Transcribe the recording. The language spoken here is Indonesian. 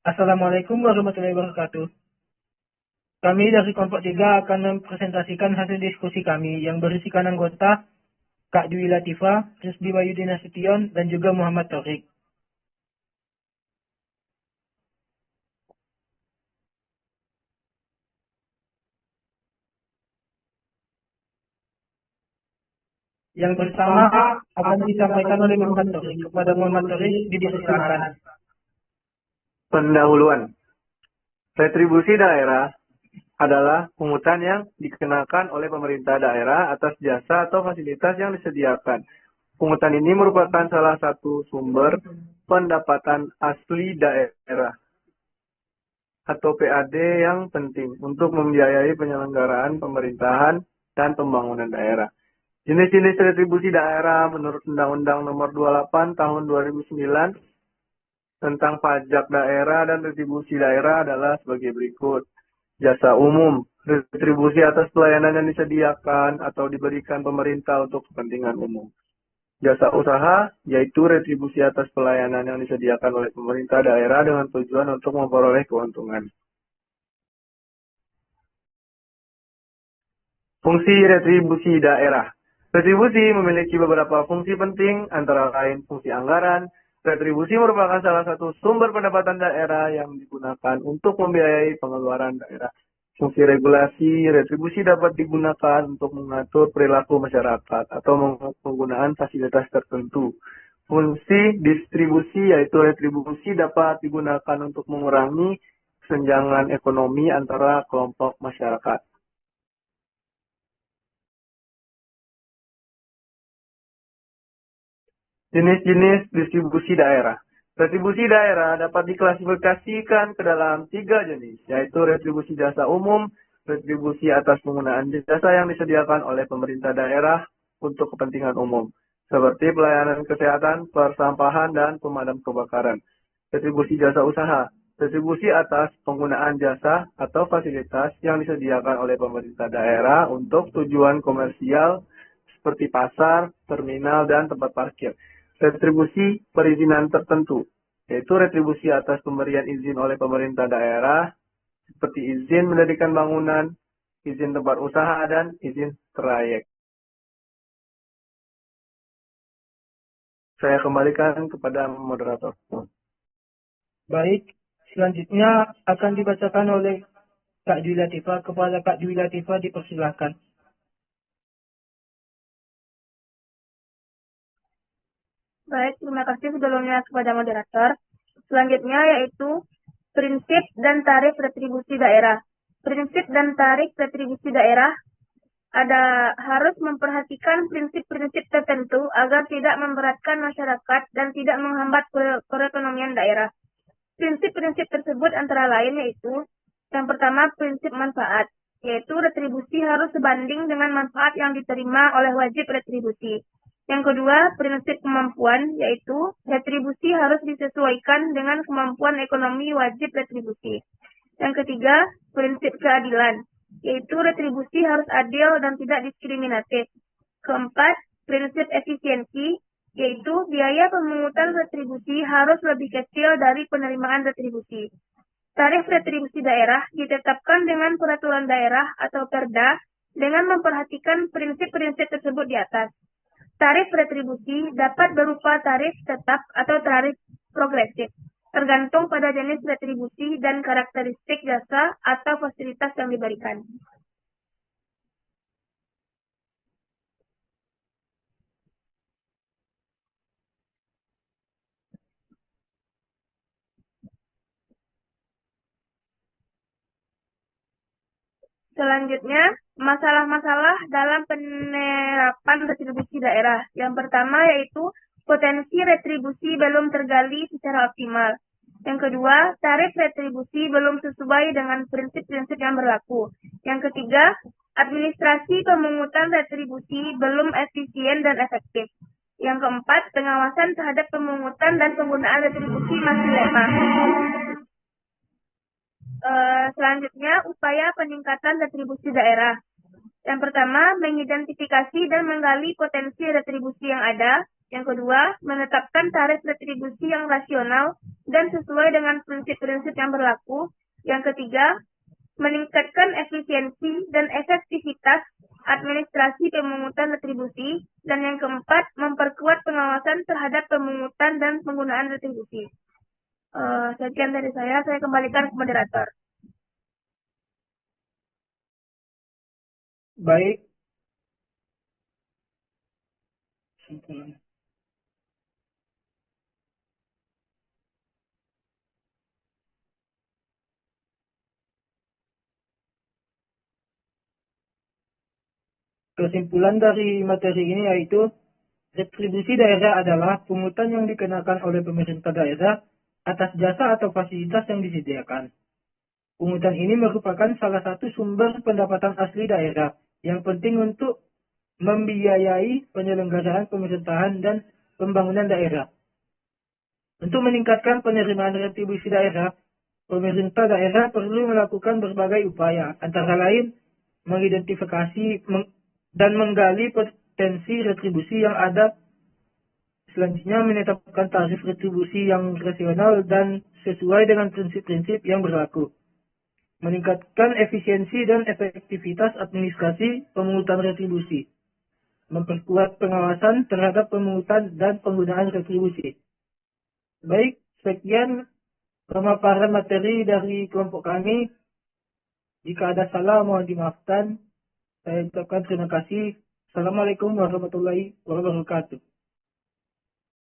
Assalamualaikum warahmatullahi wabarakatuh. Kami dari kelompok 3 akan mempresentasikan hasil diskusi kami yang berisikan anggota Kak Dwi Latifah, Rusdi Wahyudi Nasution, dan juga Muhammad Taufik. Yang pertama akan disampaikan oleh Muhammad Taufik. Kepada Muhammad Taufik, dipersilakan. Pendahuluan. Retribusi daerah adalah pungutan yang dikenakan oleh pemerintah daerah atas jasa atau fasilitas yang disediakan. Pungutan ini merupakan salah satu sumber pendapatan asli daerah atau PAD yang penting untuk membiayai penyelenggaraan pemerintahan dan pembangunan daerah. Jenis-jenis retribusi daerah menurut Undang-Undang Nomor 28 Tahun 2009 tentang pajak daerah dan retribusi daerah adalah sebagai berikut. Jasa umum, retribusi atas pelayanan yang disediakan atau diberikan pemerintah untuk kepentingan umum. Jasa usaha, yaitu retribusi atas pelayanan yang disediakan oleh pemerintah daerah dengan tujuan untuk memperoleh keuntungan. Fungsi retribusi daerah. Retribusi memiliki beberapa fungsi penting, antara lain fungsi anggaran. Retribusi merupakan salah satu sumber pendapatan daerah yang digunakan untuk membiayai pengeluaran daerah. Fungsi regulasi, retribusi dapat digunakan untuk mengatur perilaku masyarakat atau penggunaan fasilitas tertentu. Fungsi distribusi, yaitu retribusi dapat digunakan untuk mengurangi kesenjangan ekonomi antara kelompok masyarakat. Jenis-jenis distribusi daerah. Retribusi daerah dapat diklasifikasikan ke dalam 3 jenis, yaitu retribusi jasa umum, retribusi atas penggunaan jasa yang disediakan oleh pemerintah daerah untuk kepentingan umum, seperti pelayanan kesehatan, persampahan, dan pemadam kebakaran. Retribusi jasa usaha. Retribusi atas penggunaan jasa atau fasilitas yang disediakan oleh pemerintah daerah untuk tujuan komersial seperti pasar, terminal, dan tempat parkir. Retribusi perizinan tertentu, yaitu retribusi atas pemberian izin oleh pemerintah daerah, seperti izin mendirikan bangunan, izin tempat usaha, dan izin trayek. Saya kembalikan kepada moderator. Baik, selanjutnya akan dibacakan oleh Kak Dwi Latifah. Kepada Kak Dwi Latifah, dipersilakan. Baik, terima kasih sebelumnya kepada moderator. Selanjutnya yaitu prinsip dan tarif retribusi daerah. Prinsip dan tarif retribusi daerah harus memperhatikan prinsip-prinsip tertentu agar tidak memberatkan masyarakat dan tidak menghambat perekonomian daerah. Prinsip-prinsip tersebut antara lain yaitu yang pertama prinsip manfaat, yaitu retribusi harus sebanding dengan manfaat yang diterima oleh wajib retribusi. Yang kedua, prinsip kemampuan, yaitu retribusi harus disesuaikan dengan kemampuan ekonomi wajib retribusi. Yang ketiga, prinsip keadilan, yaitu retribusi harus adil dan tidak diskriminatif. Keempat, prinsip efisiensi, yaitu biaya pemungutan retribusi harus lebih kecil dari penerimaan retribusi. Tarif retribusi daerah ditetapkan dengan peraturan daerah atau Perda dengan memperhatikan prinsip-prinsip tersebut di atas. Tarif retribusi dapat berupa tarif tetap atau tarif progresif, tergantung pada jenis retribusi dan karakteristik jasa atau fasilitas yang diberikan. Selanjutnya, masalah-masalah dalam penerapan retribusi daerah. Yang pertama yaitu potensi retribusi belum tergali secara optimal. Yang kedua, tarif retribusi belum sesuai dengan prinsip-prinsip yang berlaku. Yang ketiga, administrasi pemungutan retribusi belum efisien dan efektif. Yang keempat, pengawasan terhadap pemungutan dan penggunaan retribusi masih lemah. Selanjutnya, upaya peningkatan retribusi daerah. Yang pertama, mengidentifikasi dan menggali potensi retribusi yang ada. Yang kedua, menetapkan tarif retribusi yang rasional dan sesuai dengan prinsip-prinsip yang berlaku. Yang ketiga, meningkatkan efisiensi dan efektivitas administrasi pemungutan retribusi. Dan yang keempat, memperkuat pengawasan terhadap pemungutan dan penggunaan retribusi. Sekian dari saya kembalikan ke moderator. Baik. Kesimpulan dari materi ini yaitu retribusi daerah adalah pungutan yang dikenakan oleh pemerintah daerah atas jasa atau fasilitas yang disediakan. Pungutan ini merupakan salah satu sumber pendapatan asli daerah yang penting untuk membiayai penyelenggaraan pemerintahan dan pembangunan daerah. Untuk meningkatkan penerimaan retribusi daerah, pemerintah daerah perlu melakukan berbagai upaya, antara lain mengidentifikasi dan menggali potensi retribusi yang ada. Selanjutnya, menetapkan tarif retribusi yang rasional dan sesuai dengan prinsip-prinsip yang berlaku. Meningkatkan efisiensi dan efektivitas administrasi pemungutan retribusi. Memperkuat pengawasan terhadap pemungutan dan penggunaan retribusi. Baik, sekian pemaparan materi dari kelompok kami. Jika ada salah, mohon dimaafkan. Saya ucapkan terima kasih. Assalamualaikum warahmatullahi wabarakatuh.